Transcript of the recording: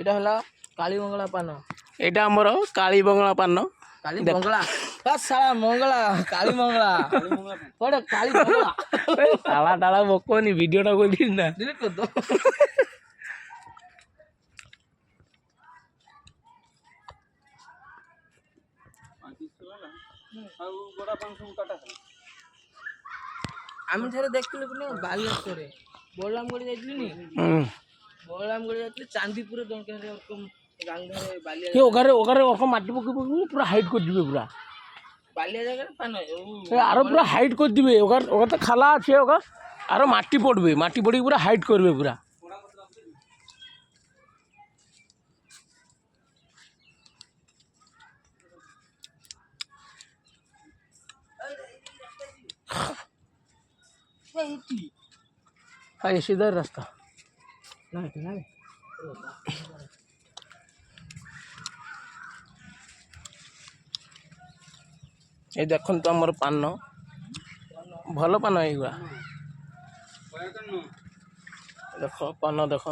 এটা হলো কালী মঙ্গলা পান। এটা আমার কালী বংলা পান। কালী মঙ্গলা সারা মঙ্গলা কালী মঙ্গলা ওটা কালী মঙ্গলা তালা টালা বকনি ভিডিওটা করিস না। ডিলিট কর দো। আমি ধরে দেখছিলি কোন বালেশ্বরে বলরামগড়ি যাইছিলি নি? বলরামগড়ি যাইছিলি চাঁদিপুরে দরকার এরকম গাংধারে বালিয়া ওখানে ওখানে ওরকম মাটি পকি পুরো হাইট করে দিবে পুরা বালিয়া জায়গায় পান আরো পুরো হাইট করে দিবে। ওখানে ওখানে তো খালা আছে ওখানে আরো মাটি পড়বে, মাটি পড়ে পুরো হাইট করবে পুরা। सीधा रास्ता ये देखो तो आमर पान भल पान एगुआ देख पान देख